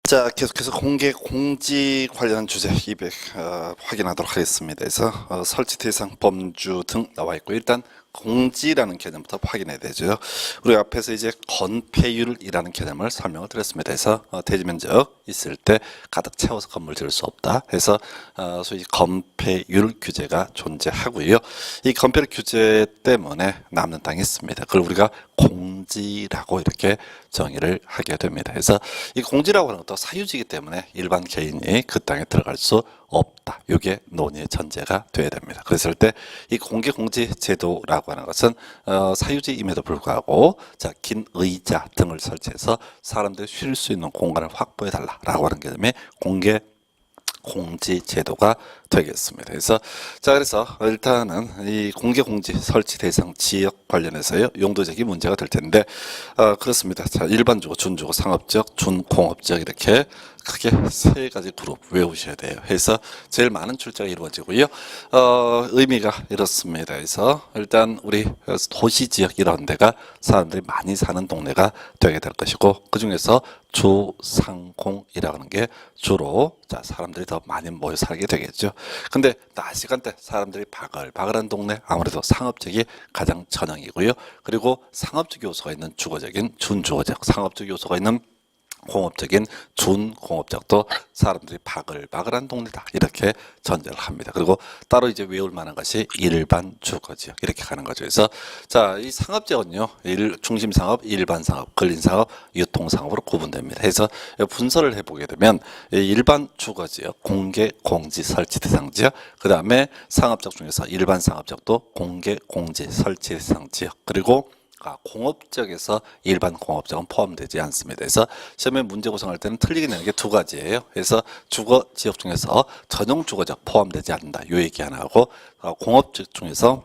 자, 계속해서 공개 공지 관련 주제 200 확인하도록 하겠습니다. 그래서 설치 대상 범주 등 나와 있고, 일단 공지라는 개념부터 확인해야 되죠. 우리 앞에서 이제 건폐율이라는 개념을 설명을 드렸습니다. 그래서 대지 면적 있을 때 가득 채워서 건물 지을 수 없다 해서 소위 건폐율 규제가 존재하고요. 이 건폐율 규제 때문에 남는 땅이 있습니다. 그걸 우리가 공지라고 이렇게 정의를 하게 됩니다. 그래서 이 공지라고 하는 것도 사유지이기 때문에 일반 개인이 그 땅에 들어갈 수 없다. 이게 논의의 전제가 돼야 됩니다. 그랬을 때 이 공개공지 제도라고 하는 것은 사유지임에도 불구하고 긴 의자 등을 설치해서 사람들이 쉴 수 있는 공간을 확보해 달라라고 하는 개념이 공개 공지 제도가 되겠습니다. 그래서 일단은 이 공개 공지 설치 대상 지역 관련해서요 용도적인 문제가 될 텐데 그렇습니다. 자, 일반주거, 준주거, 상업지역, 준공업지역 이렇게 크게 세 가지 그룹 외우셔야 돼요. 해서 제일 많은 출제가 이루어지고요. 의미가 이렇습니다. 그래서 일단 우리 도시 지역 이런 데가 사람들이 많이 사는 동네가 되게 될 것이고, 그 중에서 주상공이라고 하는 게 주로 사람들이 더 많이 모여 살게 되겠죠. 근데 낮 시간대 사람들이 바글바글한 동네, 아무래도 상업적이 가장 전형이고요. 그리고 상업적 요소가 있는 주거적인 준주거적, 상업적 요소가 있는 공업적인 준공업적도 사람들이 바글바글한 동네다 이렇게 전제를 합니다. 그리고 따로 이제 외울 만한 것이 일반 주거지역 이렇게 가는 거죠. 그래서 이 상업지역은요 중심상업, 일반상업, 근린상업, 유통상업으로 구분됩니다. 해서 분석을 해보게 되면 일반 주거지역, 공개 공지 설치 대상지역, 그 다음에 상업적 중에서 일반 상업적도 공개 공지 설치 대상지역, 그리고 공업적에서 일반 공업적은 포함되지 않습니다. 그래서 시험에 문제 구성할 때는 틀리게 내는 게 두 가지예요. 그래서 주거 지역 중에서 전용 주거적 포함되지 않는다. 요 얘기 하나 하고, 공업적 중에서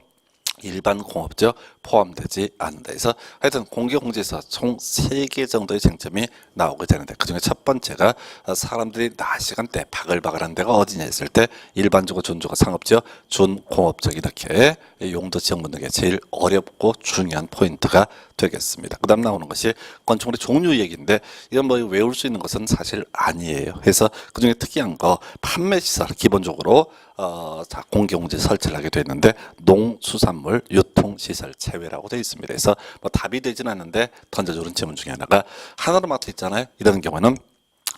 일반 공업적 포함되지 않는다. 그래서 하여튼 공개공지에서 총 3개 정도의 쟁점이 나오게 되는데, 그 중에 첫 번째가 사람들이 낮 시간대 바글바글한 데가 어디냐 했을 때 일반주거, 준주거, 상업지역, 준공업적 이렇게 용도 지역 묻는 게 제일 어렵고 중요한 포인트가 되겠습니다. 그 다음 나오는 것이 건축물의 종류 얘기인데, 이건 뭐 외울 수 있는 것은 사실 아니에요. 그래서 그 중에 특이한 거 판매시설 기본적으로 공개공지 설치를 하게 되는데 농수산물 유통시설 제외라고 되어 있습니다. 그래서 뭐 답이 되진 않는데 던져주는 질문 중에 하나가 하나로마트 있잖아요. 이런 경우는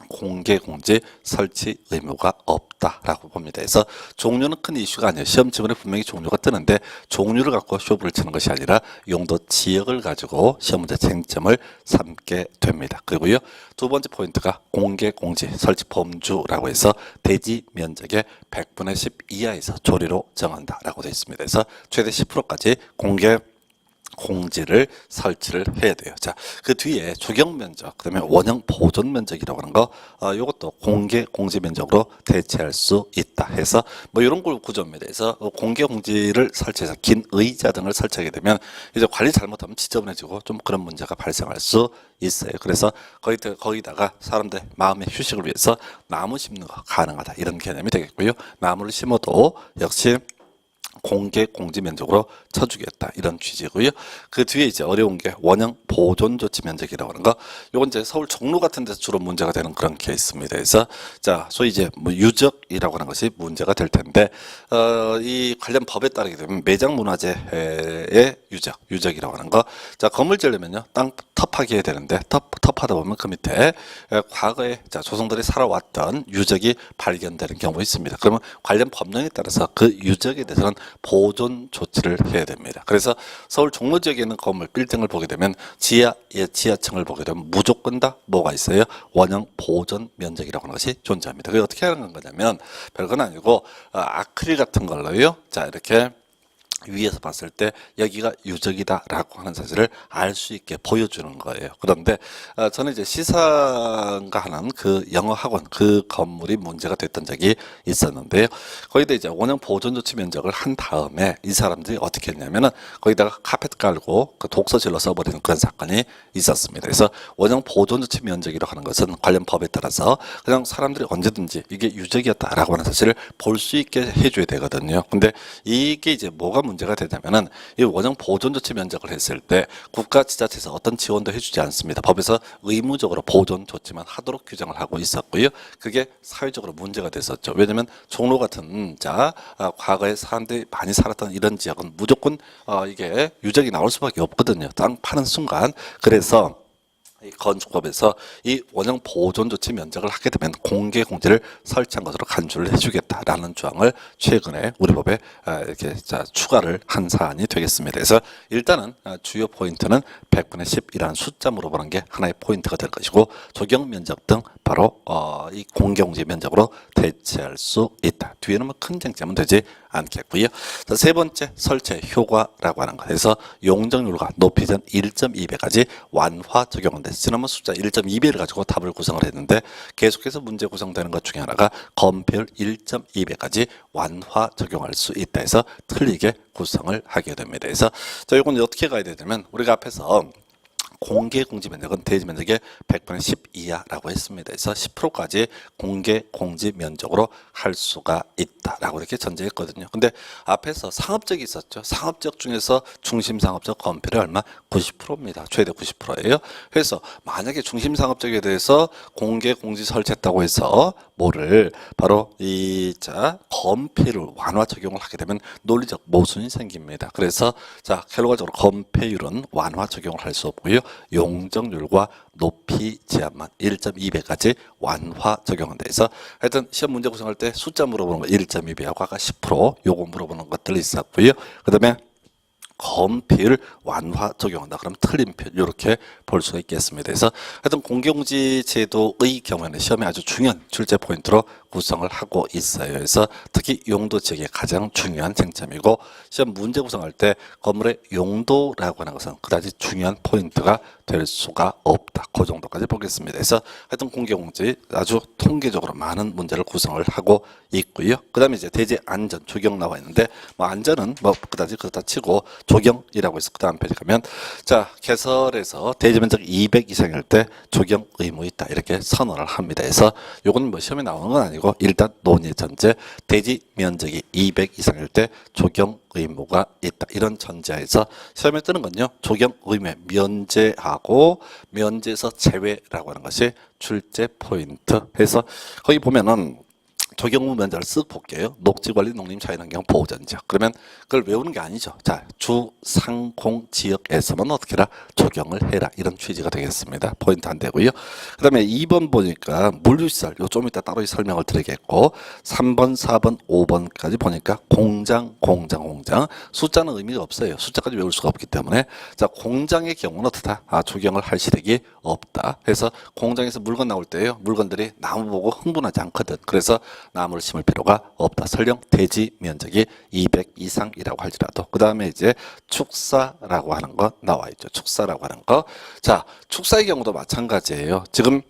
공개공지 설치 의무가 없다라고 봅니다. 그래서 종류는 큰 이슈가 아니에요. 시험 지문에 분명히 종류가 뜨는데 종류를 갖고 쇼부를 치는 것이 아니라 용도 지역을 가지고 시험 문제 쟁점을 삼게 됩니다. 그리고요, 두 번째 포인트가 공개공지 설치 범주라고 해서 대지 면적의 100분의 10 이하에서 조리로 정한다라고 되어 있습니다. 그래서 최대 10%까지 공개 공지를 설치를 해야 돼요. 자, 그 뒤에 주경 면적, 그다음에 원형 보존 면적이라고 하는 거, 이것도 공개 공지 면적으로 대체할 수 있다 해서 뭐 이런 걸 구조입니다. 그래서 공개 공지를 설치해서 긴 의자 등을 설치하게 되면 이제 관리 잘못하면 지저분해지고 좀 그런 문제가 발생할 수 있어요. 그래서 거기다가 사람들 마음의 휴식을 위해서 나무 심는 거 가능하다 이런 개념이 되겠고요. 나무를 심어도 역시 공개 공지 면적으로 쳐주겠다 이런 취지고요. 그 뒤에 이제 어려운 게 원형 보존 조치 면적이라고 하는 거. 요건 이제 서울 종로 같은 데서 주로 문제가 되는 그런 케이스입니다. 그래서 소위 이제 뭐 유적이라고 하는 것이 문제가 될 텐데, 이 관련 법에 따르게 되면 매장 문화재의 유적이라고 하는 거. 건물 지으려면요 땅 텁하게 해야 되는데 텁하다 보면 그 밑에 과거에 조성들이 살아왔던 유적이 발견되는 경우가 있습니다. 그러면 관련 법령에 따라서 그 유적에 대해서는 보존 조치를 해야 됩니다. 그래서 서울 종로 지역에 있는 건물 빌딩을 보게 되면 지하층을 보게 되면 무조건 다 뭐가 있어요? 원형 보존 면적이라고 하는 것이 존재합니다. 그게 어떻게 하는 거냐면 별건 아니고 아크릴 같은 걸로요. 이렇게 위에서 봤을 때 여기가 유적이다라고 하는 사실을 알 수 있게 보여주는 거예요. 그런데 저는 이제 시상가 하는 그 영어 학원 그 건물이 문제가 됐던 적이 있었는데요. 거기다 이제 원형 보존 조치 면적을 한 다음에 이 사람들이 어떻게 했냐면은 거기다가 카펫 깔고 그 독서실로 써버리는 그런 사건이 있었습니다. 그래서 원형 보존 조치 면적이라고 하는 것은 관련 법에 따라서 그냥 사람들이 언제든지 이게 유적이었다라고 하는 사실을 볼 수 있게 해줘야 되거든요. 근데 이게 이제 뭐가 문제가 문제가 되냐면은 이 원형 보존 조치 면적을 했을 때 국가 지자체에서 어떤 지원도 해주지 않습니다. 법에서 의무적으로 보존 조치만 하도록 규정을 하고 있었고요. 그게 사회적으로 문제가 됐었죠. 왜냐하면 종로 같은 과거에 사람들이 많이 살았던 이런 지역은 무조건 이게 유적이 나올 수밖에 없거든요. 땅 파는 순간. 그래서 이 건축법에서 이 원형 보존 조치 면적을 하게 되면 공개 공지를 설치한 것으로 간주를 해주겠다라는 조항을 최근에 우리 법에 이렇게 추가를 한 사안이 되겠습니다. 그래서 일단은 주요 포인트는 100분의 10이라는 숫자 물어보는 게 하나의 포인트가 될 것이고 적용 면적 등 바로 이 공개 공지 면적으로 대체할 수 있다. 뒤에는 뭐 큰 쟁점은 되지 않겠고요. 자, 세 번째 설치 효과라고 하는 것에서 용적률과 높이 전 1.2배까지 완화 적용한다. 지난번 숫자 1.2배를 가지고 답을 구성을 했는데 계속해서 문제 구성되는 것 중에 하나가 건폐율 1.2배까지 완화 적용할 수 있다 해서 틀리게 구성을 하게 됩니다. 그래서 자, 이건 어떻게 가야 되냐면 우리가 앞에서 공개 공지 면적은 대지 면적의 100분의 10 이하라고 했습니다. 그래서 10%까지 공개 공지 면적으로 할 수가 있다라고 이렇게 전제했거든요. 근데 앞에서 상업적이 있었죠. 상업적 중에서 중심 상업적 건폐율이 얼마? 90%입니다. 최대 90%예요. 그래서 만약에 중심 상업적에 대해서 공개 공지 설치했다고 해서 뭐를 바로 건폐율 완화 적용을 하게 되면 논리적 모순이 생깁니다. 그래서 결과적으로 건폐율은 완화 적용을 할 수 없고요. 용적률과 높이 제한만 1.2배까지 완화 적용한다 해서 하여튼 시험 문제 구성할 때 숫자 물어보는 거 1.2배하고 아까 10% 요거 물어보는 것들이 있었고요. 그 다음에 건폐율 완화 적용한다. 그럼 틀린 표 이렇게 볼 수가 있겠습니다. 그래서 하여튼 공개공지 제도의 경우에는 시험에 아주 중요한 출제 포인트로 구성을 하고 있어요. 그래서 특히 용도 지역이 가장 중요한 쟁점이고 시험 문제 구성할 때 건물의 용도라고 하는 것은 그다지 중요한 포인트가 될 수가 없다. 그 정도까지 보겠습니다. 그래서 하여튼 공개공지 아주 통계적으로 많은 문제를 구성을 하고 있고요. 그 다음에 이제 대지 안전 조경 나와 있는데 뭐 안전은 뭐 그다지 그렇다 치고 조경이라고 해서 그 다음 페이지 가면 개설에서 대지 면적 200 이상일 때 조경 의무 있다 이렇게 선언을 합니다. 그래서 요건 뭐 시험에 나오는 건 아니고 일단 논의 전제 대지 면적이 200 이상일 때 조경 의무가 있다. 이런 전제하에서 시험에 뜨는 건요. 조경 의무의 면제하고 면제에서 제외라고 하는 것이 출제 포인트 해서 거기 보면은 조경 의무 면제를 쓱 볼게요. 녹지관리 농림 자연환경 보호전지역. 그러면 그걸 외우는 게 아니죠. 자, 주, 상, 공 지역에서만 어떻게 해라? 조경을 해라. 이런 취지가 되겠습니다. 포인트 안 되고요. 그 다음에 2번 보니까 물류시설. 요 좀 이따 따로 설명을 드리겠고 3번, 4번, 5번까지 보니까 공장. 숫자는 의미가 없어요. 숫자까지 외울 수가 없기 때문에 자, 공장의 경우는 어떻다? 조경을 할 시력이 없다. 그래서 공장에서 물건 나올 때요. 물건들이 나무 보고 흥분하지 않거든. 그래서 나무를 심을 필요가 없다. 설령 대지 면적이 200 이상이라고 할지라도 그 다음에 이제 축사라고 하는 거 나와 있죠. 축사라고 하는 거. 자, 축사의 경우도 마찬가지예요. 지금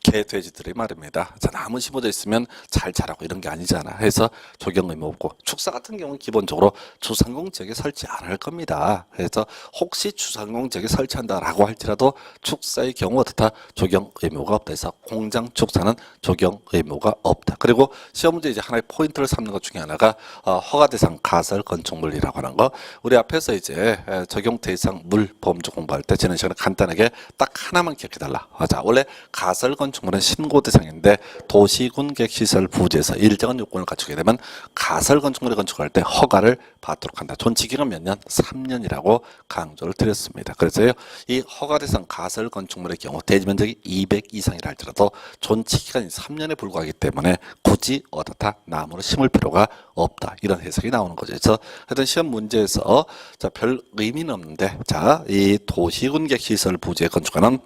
개, 돼지들이 말입니다. 자, 나무 심어져 있으면 잘 자라고 이런 게 아니잖아. 해서 조경 의무 없고 축사 같은 경우는 기본적으로 주상공 지역에 설치 안 할 겁니다. 그래서 혹시 주상공 지역에 설치한다라고 할지라도 축사의 경우 어떻다? 조경 의무가 없다. 해서 공장 축사는 조경 의무가 없다. 그리고 시험 문제 이제 하나의 포인트를 삼는 것 중에 하나가 허가 대상 가설 건축물이라고 하는 거. 우리 앞에서 이제 적용 대상 물 범주 공부할 때 지난 시간에 간단하게 딱 하나만 기억해달라. 자, 원래 가설 건축물은 신고 대상인데 도시군객시설 부지에서 일정한 요건을 갖추게 되면 가설 건축물을 건축할 때 허가를 받도록 한다. 존치 기간 몇 년? 3년이라고 강조를 드렸습니다. 그래서요, 이 허가 대상 가설 건축물의 경우 대지 면적이 200 이상이라 할지라도 존치 기간이 3년에 불과하기 때문에 굳이 어떻다? 나무를 심을 필요가 없다. 이런 해석이 나오는 거죠. 그래서 하여튼 시험 문제에서 별 의미는 없는데 이 도시군객시설 부지에 건축하는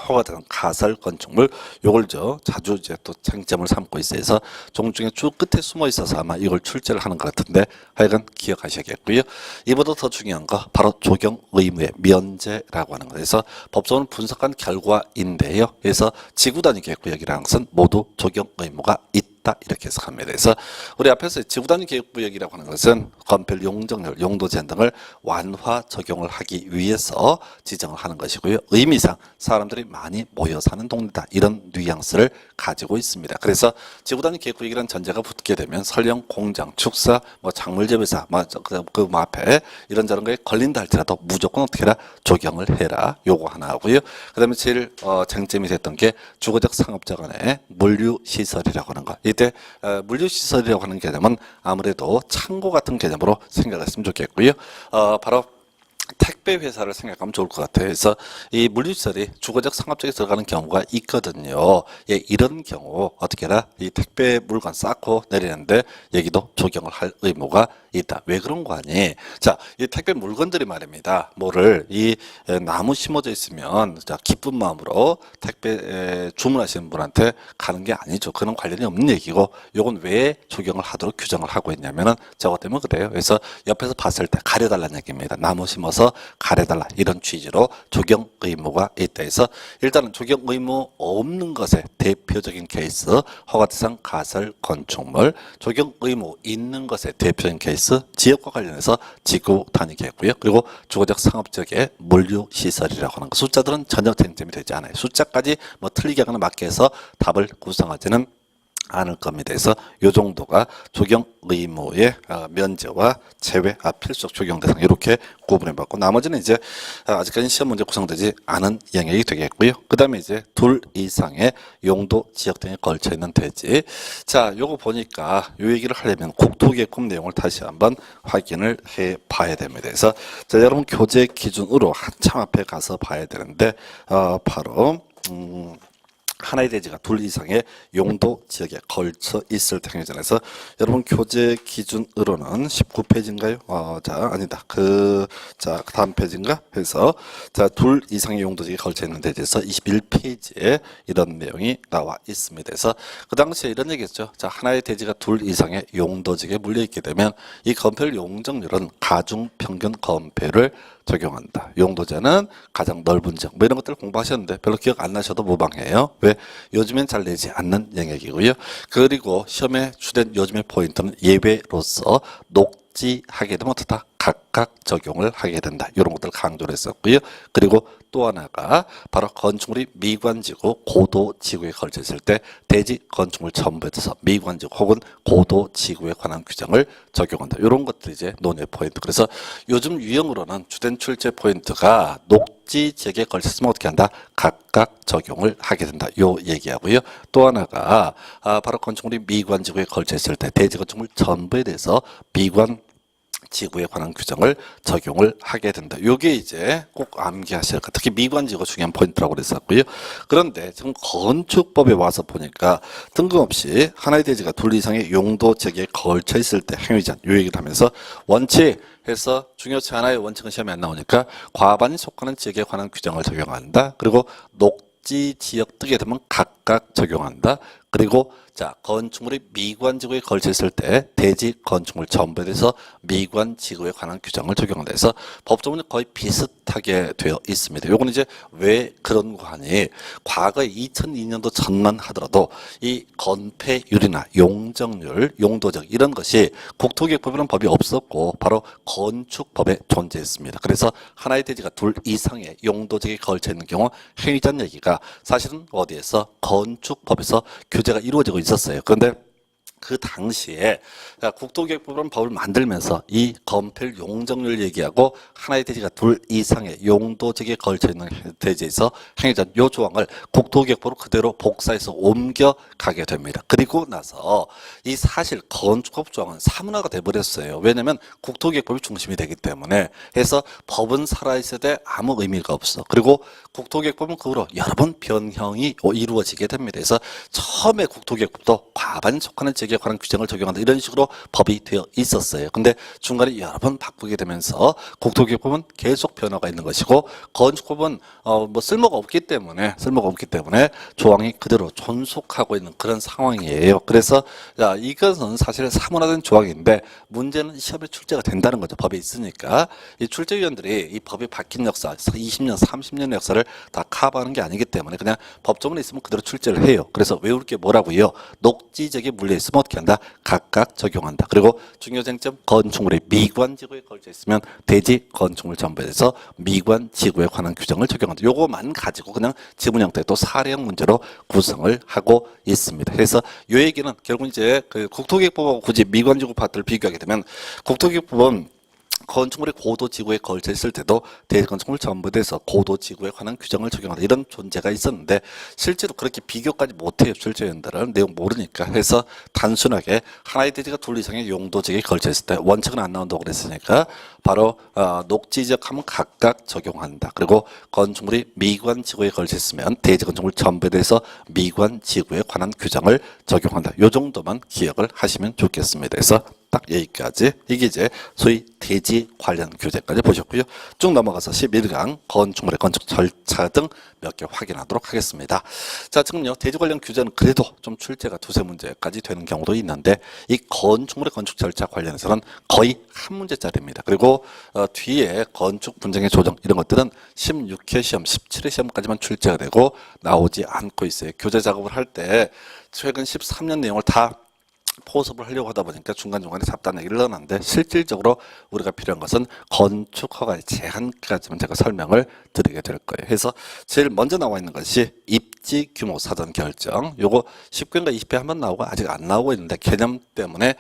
허가된 가설 건축물 요걸 자주 이제 또 쟁점을 삼고 있어서 종중에 쭉 끝에 숨어 있어서 아마 이걸 출제를 하는 것 같은데 하여간 기억하셔야겠고요. 이보다 더 중요한 거 바로 조경 의무의 면제라고 하는 거에서 법조는 분석한 결과인데요. 그래서 지구 단위 계획구역이라는 것은 모두 조경 의무가 있다 이렇게 해석합니다. 그래서 우리 앞에서 지구 단위 계획구역이라고 하는 것은 건폐율, 용적률, 용도 제한 등을 완화 적용을 하기 위해서 지정을 하는 것이고요. 의미상 사람들이 많이 모여 사는 동네다 이런 뉘앙스를 가지고 있습니다. 그래서 지구 단위 계획구역이라는 전제가 붙어 얻게 되면 설령 공장, 축사, 뭐 작물재배사, 그 앞에 이런저런 거에 걸린다 할지라도 무조건 어떻게 해라? 적용을 해라. 요거 하나 하고요. 그다음에 제일 쟁점이 됐던 게 주거적 상업자 간의 물류시설이라고 하는 거. 이때 물류시설이라고 하는 개념은 아무래도 창고 같은 개념으로 생각했으면 좋겠고요. 바로 택배 회사를 생각하면 좋을 것 같아요. 그래서 이 물류시설이 주거적 상업적에 들어가는 경우가 있거든요. 예, 이런 경우 어떻게 해라? 이 택배 물건 쌓고 내리는데 여기도 적용을 할 의무가 있다. 왜 그런 거 아니? 자, 이 택배 물건들이 말입니다. 뭐를 이 나무 심어져 있으면 자, 기쁜 마음으로 택배 주문하시는 분한테 가는 게 아니죠. 그런 관련이 없는 얘기고, 요건 왜 적용을 하도록 규정을 하고 있냐면은 저것 때문에 그래요. 그래서 옆에서 봤을 때 가려달라는 얘기입니다. 나무 심어서 가려달라, 이런 취지로 적용 의무가 있다 해서 일단은 적용 의무 없는 것의 대표적인 케이스 허가대상 가설 건축물, 적용 의무 있는 것의 대표적인 케이스 지역과 관련해서 지구 단위계 했고요. 그리고 주거적 상업적의 물류시설이라고 하는 거. 숫자들은 전혀 쟁점이 되지 않아요. 숫자까지 뭐 틀리게 하거나 맞게 해서 답을 구성하지는 않을 겁니다. 그래서 이 정도가 적용 의무의 면제와 제외, 필수적 적용 대상 이렇게 구분해 봤고, 나머지는 이제 아직까지 시험 문제 구성되지 않은 영역이 되겠고요. 그 다음에 이제 둘 이상의 용도 지역 등에 걸쳐 있는 대지. 자, 요거 보니까 요 얘기를 하려면 국토계획법 내용을 다시 한번 확인을 해 봐야 됩니다. 그래서 자, 여러분 교재 기준으로 한참 앞에 가서 봐야 되는데 바로 하나의 대지가 둘 이상의 용도 지역에 걸쳐 있을 행위전에서 여러분 교재 기준으로는 19페이지인가요? 아니다. 자, 다음 페이지인가? 해서 자, 둘 이상의 용도 지역에 걸쳐 있는 대지에서 21페이지에 이런 내용이 나와 있습니다. 그래서 그 당시에 이런 얘기했죠. 자, 하나의 대지가 둘 이상의 용도 지역에 물려 있게 되면 이 건폐율 용적률은 가중 평균 건폐율을 적용한다. 용도제는 가장 넓은 지역, 뭐 이런 것들 공부하셨는데 별로 기억 안 나셔도 무방해요. 왜? 요즘엔 잘 내지 않는 영역이고요. 그리고 시험의 주된 요즘의 포인트는 예외로서 녹지하게 되면 어떻다? 각각 적용을 하게 된다. 이런 것들 강조를 했었고요. 그리고 또 하나가 바로 건축물이 미관지구, 고도지구에 걸쳐 있을 때 대지 건축물 전부에 대해서 미관지구 혹은 고도지구에 관한 규정을 적용한다. 이런 것들이 이제 논의 포인트. 그래서 요즘 유형으로는 주된 출제 포인트가 녹지 지역에 걸쳐 있으면 어떻게 한다? 각각 적용을 하게 된다. 요 얘기하고요. 또 하나가 바로 건축물이 미관지구에 걸쳐 있을 때 대지 건축물 전부에 대해서 미관 지구에 관한 규정을 적용을 하게 된다. 이게 이제 꼭 암기하셔야 할 것. 특히 미관지구가 중요한 포인트라고 그랬었고요. 그런데 지금 건축법에 와서 보니까 뜬금없이 하나의 대지가 둘 이상의 용도 지역에 걸쳐 있을 때 행위전 이 얘기를 하면서 원칙 해서 중요치 하나의 원칙은 시험에 안 나오니까 과반이 속하는 지역에 관한 규정을 적용한다. 그리고 녹지 지역 뜨게 되면 각각 적용한다. 그리고 자, 건축물이 미관지구에 걸쳐 있을 때 대지 건축물 전부에 대해서 미관지구에 관한 규정을 적용한다 해서 법조문이 거의 비슷하게 되어 있습니다. 요건 이제 왜 그런 거 하니? 과거 2002년도 전만 하더라도 이 건폐율이나 용적률, 용도적 이런 것이 국토계획법이라는 법이 없었고 바로 건축법에 존재했습니다. 그래서 하나의 대지가 둘 이상의 용도적에 걸쳐 있는 경우 행위전 얘기가 사실은 어디에서 건축법에서 규제가 이루어지고 있었어요. 그런데 그 당시에 국토계획법이라는 법을 만들면서 이 건폐율 용적률 얘기하고 하나의 대지가 둘 이상의 용도지역에 걸쳐 있는 대지에서 행위전 요 조항을 국토계획법으로 그대로 복사해서 옮겨가게 됩니다. 그리고 나서 이 사실 건축법 조항은 사문화가 돼버렸어요. 왜냐하면 국토계획법이 중심이 되기 때문에 해서 법은 살아있어야 돼 아무 의미가 없어. 그리고 국토계획법은 그 후로 여러 번 변형이 이루어지게 됩니다. 그래서 처음에 국토계획법도 과반 속하는 지역에 관한 규정을 적용한다 이런 식으로 법이 되어 있었어요. 근데 중간에 여러 번 바꾸게 되면서 국토계획법은 계속 변화가 있는 것이고 건축법은 뭐 쓸모가 없기 때문에 조항이 그대로 존속하고 있는 그런 상황이에요. 그래서 자, 이것은 사실 사문화된 조항인데 문제는 시험에 출제가 된다는 거죠. 법에 있으니까 이 출제위원들이 이 법이 바뀐 역사 20년, 30년의 역사를 다 커버하는 게 아니기 때문에 그냥 법조문에 있으면 그대로 출제를 해요. 그래서 외울 게 뭐라고요? 녹지지역에 물려 있으면 어떻게 한다? 각각 적용한다. 그리고 중요 쟁점 건축물이 미관지구에 걸쳐 있으면 대지 건축물 전부에서 미관지구에 관한 규정을 적용한다. 요거만 가지고 그냥 지문 형태의 또 사례형 문제로 구성을 하고 있습니다. 그래서 요 얘기는 결국 이제 그 국토기획법하고 굳이 미관지구 파트를 비교하게 되면 국토기획법은 건축물이 고도지구에 걸쳐 있을 때도 대건축물 전부에서 고도지구에 관한 규정을 적용하는 이런 존재가 있었는데 실제로 그렇게 비교까지 못해요. 실제연들은 내용 모르니까. 해서 단순하게 하나의 대지가 둘 이상의 용도지구에 걸쳐 있을 때 원칙은 안 나온다고 그랬으니까 바로 녹지지역하면 각각 적용한다. 그리고 건축물이 미관지구에 걸쳐 있으면 대지건축물 전부에 대해서 미관지구에 관한 규정을 적용한다. 요 정도만 기억을 하시면 좋겠습니다. 그래서 딱 여기까지. 이게 이제 소위 대지 관련 교재까지 보셨고요. 쭉 넘어가서 11강 건축물의 건축 절차 등 몇 개 확인하도록 하겠습니다. 자, 지금요 대지 관련 규제는 그래도 좀 출제가 두세 문제까지 되는 경우도 있는데 이 건축물의 건축 절차 관련해서는 거의 한 문제짜리입니다. 그리고 뒤에 건축 분쟁의 조정 이런 것들은 16회 시험, 17회 시험까지만 출제가 되고 나오지 않고 있어요. 교재 작업을 할 때 최근 13년 내용을 다 포섭을 하려고 하다 보니까 중간중간에 잡다한 얘기를 넣었는데 실질적으로 우리가 필요한 것은 건축 허가의 제한까지만 제가 설명을 드리게 될 거예요. 그래서 제일 먼저 나와 있는 것이 입지 규모 사전 결정. 요거 10회인가 20회 한번 나오고 아직 안 나오고 있는데 개념 때문에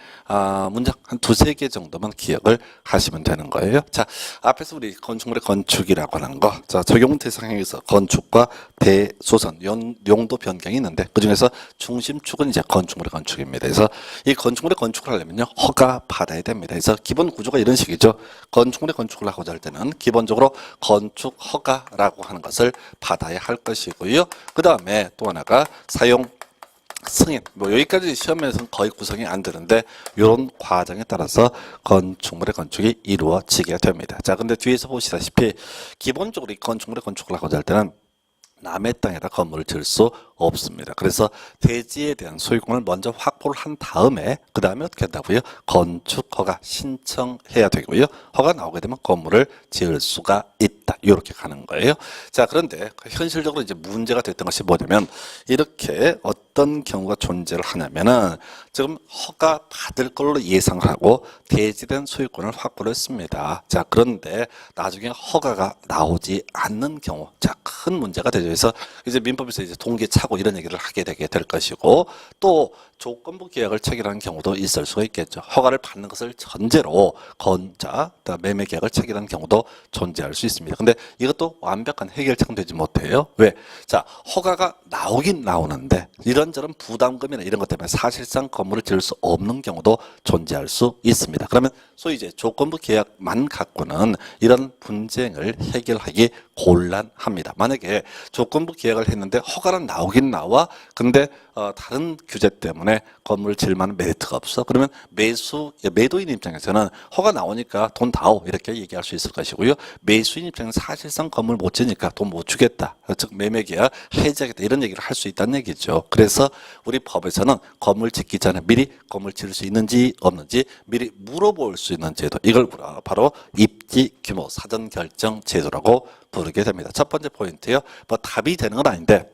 문장 한 두세 개 정도만 기억을 하시면 되는 거예요. 자, 앞에서 우리 건축물의 건축이라고 하는 거. 자, 적용 대상에서 건축과 대소선 용도 변경이 있는데 그중에서 중심축은 이제 건축물의 건축입니다. 그래서 이 건축물의 건축을 하려면요 허가 받아야 됩니다. 그래서 기본 구조가 이런 식이죠. 건축물의 건축을 하고자 할 때는 기본적으로 건축 허가라고 하는 것을 받아야 할 것이고요. 그 다음에 또 하나가 사용 승인, 뭐 여기까지 시험에서는 거의 구성이 안 되는데 이런 과정에 따라서 건축물의 건축이 이루어지게 됩니다. 자, 근데 뒤에서 보시다시피 기본적으로 이 건축물의 건축을 하고자 할 때는 남의 땅에다 건물을 지을 수 없습니다. 그래서 대지에 대한 소유권을 먼저 확보를 한 다음에 그 다음에 어떻게 한다고요? 건축 허가 신청해야 되고요. 허가 나오게 되면 건물을 지을 수가 있다. 이렇게 가는 거예요. 자, 그런데 현실적으로 이제 문제가 됐던 것이 뭐냐면 이렇게 어떤 경우가 존재를 하냐면은 지금 허가 받을 걸로 예상을 하고 대지된 소유권을 확보를 했습니다. 자, 그런데 나중에 허가가 나오지 않는 경우, 자, 큰 문제가 되죠. 그래서 이제 민법에서 이제 동기차고 이런 얘기를 하게 되게 될 것이고 또 조건부 계약을 체결하는 경우도 있을 수가 있겠죠. 허가를 받는 것을 전제로 건자, 매매 계약을 체결하는 경우도 존재할 수 있습니다. 근데 이것도 완벽한 해결책은 되지 못해요. 왜? 자, 허가가 나오긴 나오는데 이런저런 부담금이나 이런 것 때문에 사실상 건물을 지을 수 없는 경우도 존재할 수 있습니다. 그러면 소위 이제 조건부 계약만 갖고는 이런 분쟁을 해결하기 곤란합니다. 만약에 조건부 계약을 했는데 허가는 나오긴 나와. 근데 다른 규제 때문에 건물을 지을 만한 메리트가 없어. 그러면 매도인 입장에서는 허가 나오니까 돈 다오 이렇게 얘기할 수 있을 것이고요. 매수인 입장에서 사실상 건물 못 지니까 돈 못 주겠다. 즉 매매계약 해지하겠다 이런 얘기를 할 수 있다는 얘기죠. 그래서 우리 법에서는 건물 짓기 전에 미리 건물 지을 수 있는지 없는지 미리 물어볼 수 있는 제도, 이걸 바로 입지 규모 사전 결정 제도라고 부르게 됩니다. 첫 번째 포인트요. 뭐 답이 되는 건 아닌데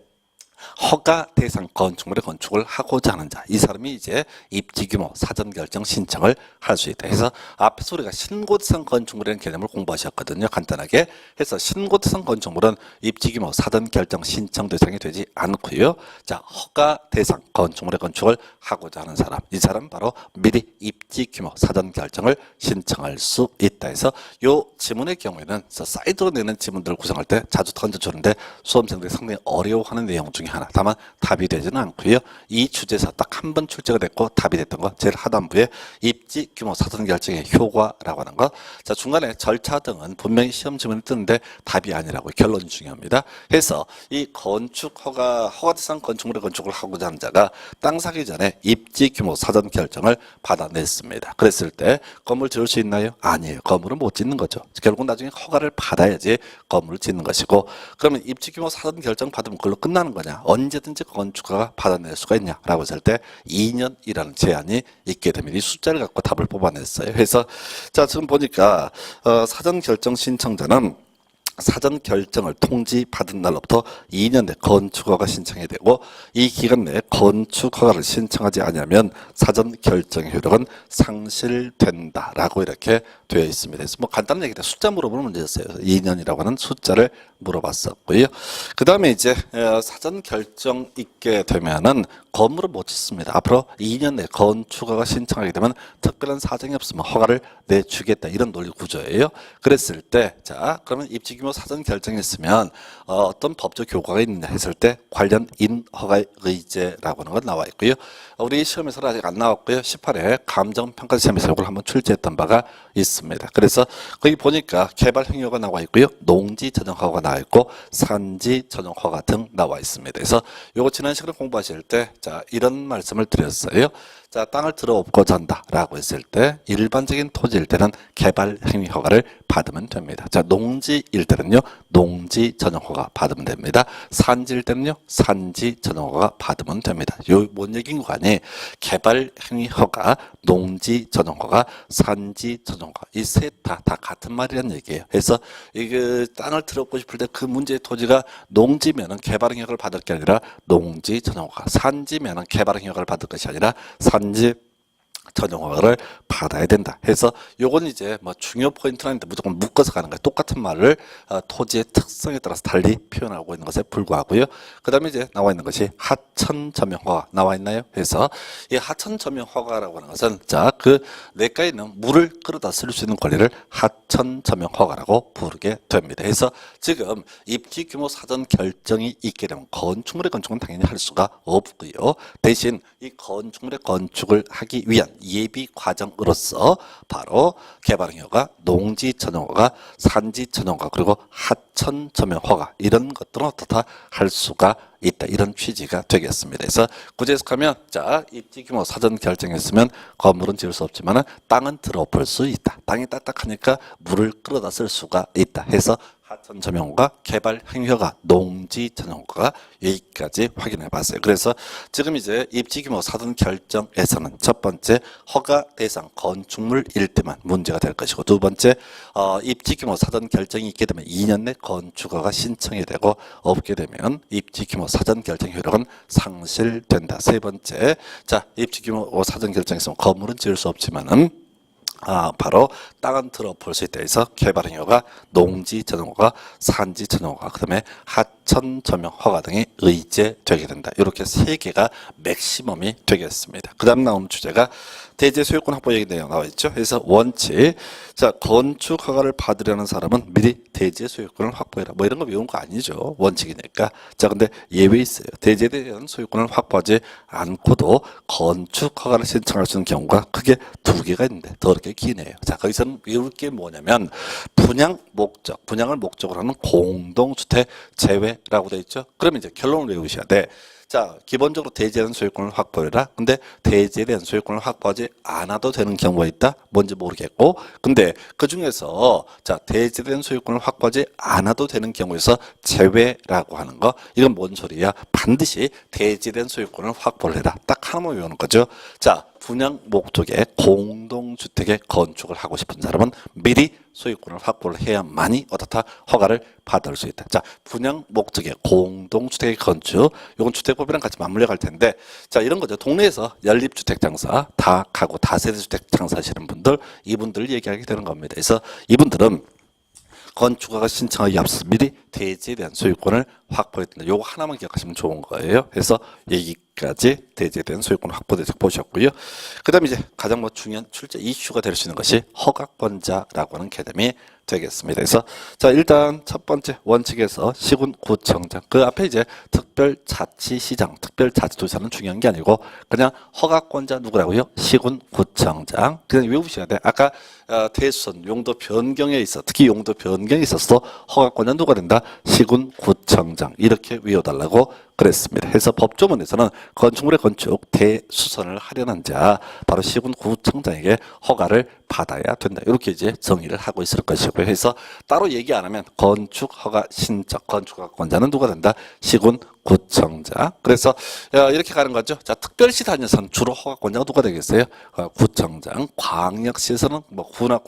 허가 대상 건축물의 건축을 하고자 하는 자, 이 사람이 이제 입지 규모 사전 결정 신청을 할 수 있다. 그래서 앞에서 우리가 신고 대상 건축물이라는 개념을 공부하셨거든요. 간단하게 해서 신고 대상 건축물은 입지 규모 사전 결정 신청 대상이 되지 않고요. 자, 허가 대상 건축물의 건축을 하고자 하는 사람, 이 사람 바로 미리 입지 규모 사전 결정을 신청할 수 있다. 해서 요 지문의 경우에는 사이드로 내는 지문들을 구성할 때 자주 던져주는데 수험생들이 상당히 어려워하는 내용 중에 하나. 다만 답이 되지는 않고요. 이 주제에서 딱 한 번 출제가 됐고 답이 됐던 거 제일 하단부에 입지 규모 사전 결정의 효과라고 하는 거. 자, 중간에 절차 등은 분명히 시험 지문에 뜨는데 답이 아니라고, 결론이 중요합니다. 해서 이 건축 허가 대상 건축물의 건축을 하고자 하는 자가 땅 사기 전에 입지 규모 사전 결정을 받아냈습니다. 그랬을 때 건물 지을 수 있나요? 아니에요. 건물은 못 짓는 거죠. 결국 나중에 허가를 받아야지 건물을 짓는 것이고, 그러면 입지 규모 사전 결정 받으면 그걸로 끝나는 거냐? 언제든지 건축가가 받아낼 수가 있냐라고 했을 때 2년이라는 제한이 있게 됩니다. 이 숫자를 갖고 답을 뽑아냈어요. 그래서 자, 지금 보니까 사전 결정 신청자는 사전 결정을 통지받은 날로부터 2년 내 건축허가 신청이 되고 이 기간 내에 건축허가를 신청하지 않으면 사전 결정의 효력은 상실된다라고 이렇게 되어 있습니다. 그래서 뭐 간단한 얘기인데 숫자 물어보는 문제였어요. 2년이라고 하는 숫자를 물어봤었고요. 그 다음에 이제 사전 결정 있게 되면은 건물을 못 짓습니다. 앞으로 2년 내 건축허가 신청하게 되면 특별한 사정이 없으면 허가를 내주겠다 이런 논리 구조예요. 그랬을 때 자 그러면 입지 규모 사전 결정이 있으면 어떤 법적 효과가 있느냐 했을 때 관련 인허가 의제라고 하는 건 나와 있고요. 우리 시험에서는 아직 안 나왔고요. 18회 감정평가 시험에서 이걸 한번 출제했던 바가 있습니다. 그래서 거기 보니까 개발 행위가 나와 있고요. 농지 전용 허가가 나와 있고 산지 전용 허가 등 나와 있습니다. 그래서 요거 지난 시간에 공부하실 때 자 이런 말씀을 드렸어요. 자 땅을 들어엎고자 한다라고 했을 때 일반적인 토지일 때는 개발 행위 허가를 받으면 됩니다. 자 농지일 때는요 농지 전용 허가 받으면 됩니다. 산지일 때는요 산지 전용 허가 받으면 됩니다. 요 뭔 얘기인 거 아니? 개발 행위 허가, 농지 전용 허가, 산지 전용 허가 이 셋 다 같은 말이라는 얘기예요. 그래서 이게 땅을 들어엎고 싶을 때 그 문제의 토지가 농지면은 개발 행위 허가를 받을 게 아니라 농지 전용 허가, 산지면은 개발 행위 허가를 받을 것이 아니라 산지 전용 허가를 받아야 된다. 해서 요건 이제 뭐 중요 포인트는 아닌데 무조건 묶어서 가는 거예요. 똑같은 말을 토지의 특성에 따라서 달리 표현하고 있는 것에 불과하고요. 그 다음에 이제 나와 있는 것이 하천 점용 허가 나와 있나요? 그래서 이 하천 점용 허가라고 하는 것은 자 그 내과에 있는 물을 끌어다 쓸 수 있는 권리를 하천 점용 허가라고 부르게 됩니다. 그래서 지금 입지 규모 사전 결정이 있게 되면 건축물의 건축은 당연히 할 수가 없고요. 대신 이 건축물의 건축을 하기 위한 예비 과정으로서 바로 개발행 허가, 농지 전용 허가, 산지 전용 허가 그리고 하천 점용 허가 이런 것들은 어떻다 할 수가 있다 이런 취지가 되겠습니다. 그래서 구제 해석하면 자 입지 규모 사전 결정했으면 건물은 지을 수 없지만 땅은 들어볼 수 있다. 땅이 딱딱하니까 물을 끌어다 쓸 수가 있다 해서 하천 점용 허가, 개발 행위 허가, 농지 전용 허가가 여기까지 확인해 봤어요. 그래서 지금 이제 입지 규모 사전 결정에서는 첫 번째 허가 대상 건축물일 때만 문제가 될 것이고 두 번째 입지 규모 사전 결정이 있게 되면 2년 내 건축허가 신청이 되고 없게 되면 입지 규모 사전 결정 효력은 상실된다. 세 번째 자 입지 규모 사전 결정 있으면 건물은 지을 수 없지만은 바로 땅은 들어볼 수 있다 해서 개발 행위가 농지 전용 허가, 산지 전용 허가, 그다음에 하천 점용 허가 등이 의제되게 된다. 이렇게 세 개가 맥시멈이 되겠습니다. 그다음 나오는 주제가 대제 소유권 확보 얘기 내용 나와 있죠. 그래서 원칙 자 건축 허가를 받으려는 사람은 미리 대제 소유권을 확보해라. 뭐 이런 거 외운 거 아니죠. 원칙이니까. 자 근데 예외 있어요. 대제에 대한 소유권을 확보하지 않고도 건축 허가를 신청할 수 있는 경우가 크게 두 개가 있는데 더 이렇게 기네요. 자 거기서는 외울 게 뭐냐면 분양 목적, 분양을 목적으로 하는 공동주택 제외라고 되어 있죠. 그러면 이제 결론을 외우셔야 돼. 자, 기본적으로 대지에 대한 소유권을 확보해라. 근데 대지에 대한 소유권을 확보하지 않아도 되는 경우가 있다. 뭔지 모르겠고. 근데 그 중에서 자, 대지에 대한 소유권을 확보하지 않아도 되는 경우에서 제외라고 하는 거. 이건 뭔 소리야? 반드시 대지에 대한 소유권을 확보를 해라. 딱 하나만 외우는 거죠. 자, 분양 목적의 공동주택에 건축을 하고 싶은 사람은 미리 소유권을 확보를 해야만이 어떻다 허가를 받을 수 있다. 자, 분양 목적의 공동주택의 건축, 이건 주택법이랑 같이 맞물려 갈 텐데, 자 이런 거죠. 동네에서 연립주택 장사, 다가구 다세대주택 장사하시는 분들, 이분들을 얘기하게 되는 겁니다. 그래서 이분들은 건축허가 신청하기 앞서 미리 대지에 대한 소유권을 확보해야 된다. 요거 하나만 기억하시면 좋은 거예요. 그래서 여기까지 대지에 대한 소유권 확보 대책 보셨고요. 그 다음에 이제 가장 뭐 중요한 출제 이슈가 될 수 있는 것이 허가권자라고 하는 개념이 되겠습니다. 그래서 자 일단 첫 번째 원칙에서 시군구청장 그 앞에 이제 특별자치시장, 특별자치도시는 중요한 게 아니고 그냥 허가권자 누구라고요? 시군구청장. 그냥 외우셔야 돼. 아까 대수선 용도 변경에 있어 특히 용도 변경에 있어서 허가권자 누가 된다? 시군구청장 이렇게 외워달라고 그랬습니다. 해서 법조문에서는 건축물의 건축 대수선을 하려는 자 바로 시군구청장에게 허가를 받아야 된다. 이렇게 이제 정의를 하고 있을 것이고요. 해서 따로 얘기 안 하면 건축허가 신청, 건축허가권자는 누가 된다? 시군구청장. 그래서 이렇게 가는 거죠. 자, 특별시 다녀서는 주로 허가권자가 누가 되겠어요? 구청장. 광역시에서는 뭐 구나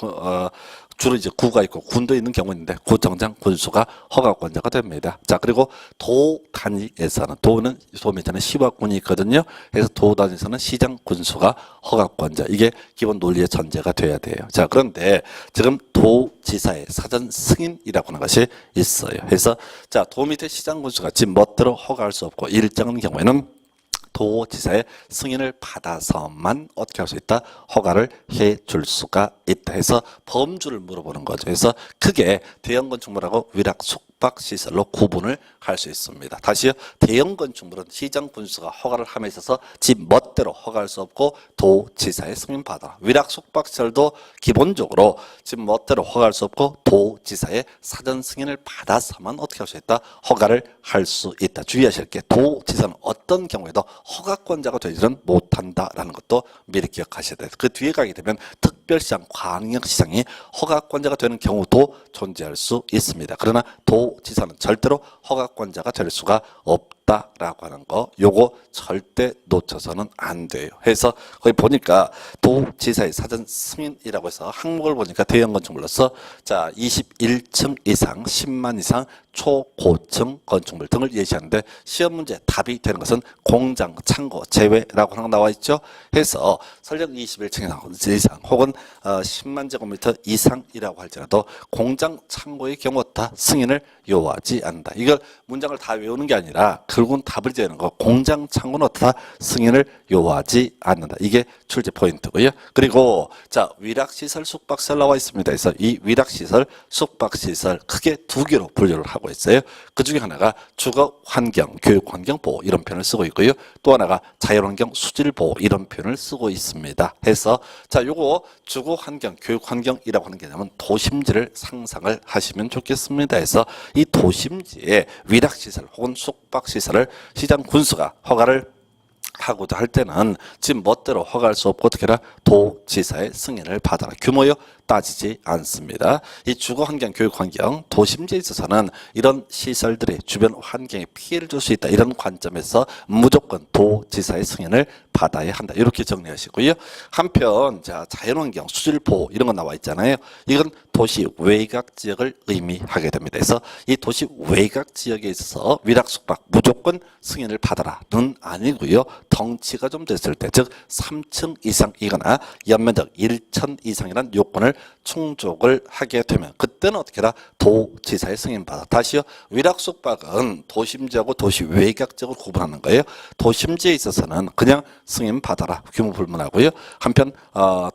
주로 이제 구가 있고 군도 있는 경우인데 구청장, 군수가 허가권자가 됩니다. 자, 그리고 도 단위에서는 도는 도면에는 시와 군이 있거든요. 그래서 도 단위에서는 시장, 군수가 허가권자. 이게 기본 논리의 전제가 돼야 돼요. 자, 그런데 지금 도지사의 사전 승인이라고 하는 것이 있어요. 그래서 자, 도 밑에 시장, 군수가 지 멋대로 허가할 수 없고 일정한 경우에는 도지사의 승인을 받아서만 어떻게 할 수 있다? 허가를 해줄 수가 있다 해서 범주를 물어보는 거죠. 그래서 크게 대형 건축물하고 위락 숙박 시설로 구분을 할 수 있습니다. 다시요. 대형 건축물은 시장 군수가 허가를 함에 있어서 지 멋대로 허가할 수 없고 도지사의 승인 받아라. 위락 숙박 시설도 기본적으로 지 멋대로 허가할 수 없고 도지사의 사전 승인을 받아서만 어떻게 할 수 있다? 허가를 할 수 있다. 주의하실 게 도지사는 어떤 경우에도 허가권자가 되지는 못한다라는 것도 미리 기억하셔야 돼요. 그 뒤에 가게 되면 특별시장, 광역시장이 허가권자가 되는 경우도 존재할 수 있습니다. 그러나 도지사는 절대로 허가권자가 될 수가 없다라고 하는 거, 요거 절대 놓쳐서는 안 돼요. 해서 거기 보니까 도지사의 사전 승인이라고 해서 항목을 보니까 대형 건축물로서 자 21층 이상, 10만 이상 초고층 건축물 등을 예시하는데 시험 문제 답이 되는 것은 공장, 창고, 제외라고 하는 거 나와 있죠. 해서 설령 21층 이상 혹은 10만 제곱미터 이상이라고 할지라도 공장, 창고의 경우 다 승인을 요하지 않는다. 이걸 문장을 다 외우는 게 아니라 결국은 답을 지어내는 거. 공장, 창고는 어떻다? 승인을 요하지 않는다. 이게 출제 포인트고요. 그리고 자 위락시설, 숙박시설 나와 있습니다. 그래서 이 위락시설, 숙박시설 크게 두 개로 분류를 하고 있어요. 그 중에 하나가 주거환경, 교육환경보호 이런 표현을 쓰고 있고요. 또 하나가 자연환경, 수질보호 이런 표현을 쓰고 있습니다. 해서 자 요거 주거환경, 교육환경이라고 하는 개념은 도심지를 상상을 하시면 좋겠습니다. 해서 이 도심지에 위락시설 혹은 숙박시설을 시장 군수가 허가를 하고자 할 때는 지금 멋대로 허가할 수 없고 어떻게 해라? 도지사의 승인을 받아라. 규모요? 따지지 않습니다. 이 주거환경, 교육환경, 도심지에 있어서는 이런 시설들이 주변 환경에 피해를 줄 수 있다. 이런 관점에서 무조건 도지사의 승인을 받아야 한다. 이렇게 정리하시고요. 한편 자 자연환경, 수질보호 이런 거 나와 있잖아요. 이건 도시 외곽 지역을 의미하게 됩니다. 그래서 이 도시 외곽 지역에 있어서 위락숙박 무조건 승인을 받아라는 아니고요. 덩치가 좀 됐을 때, 즉 3층 이상이거나 연면적 1천 이상이라는 요건을 충족을 하게 되면 그때는 어떻게 해라? 도지사의 승인받아. 다시요. 위락숙박은 도심지하고 도시 외곽 지역을 구분하는 거예요. 도심지에 있어서는 그냥 승인받아라. 규모 불문하고요. 한편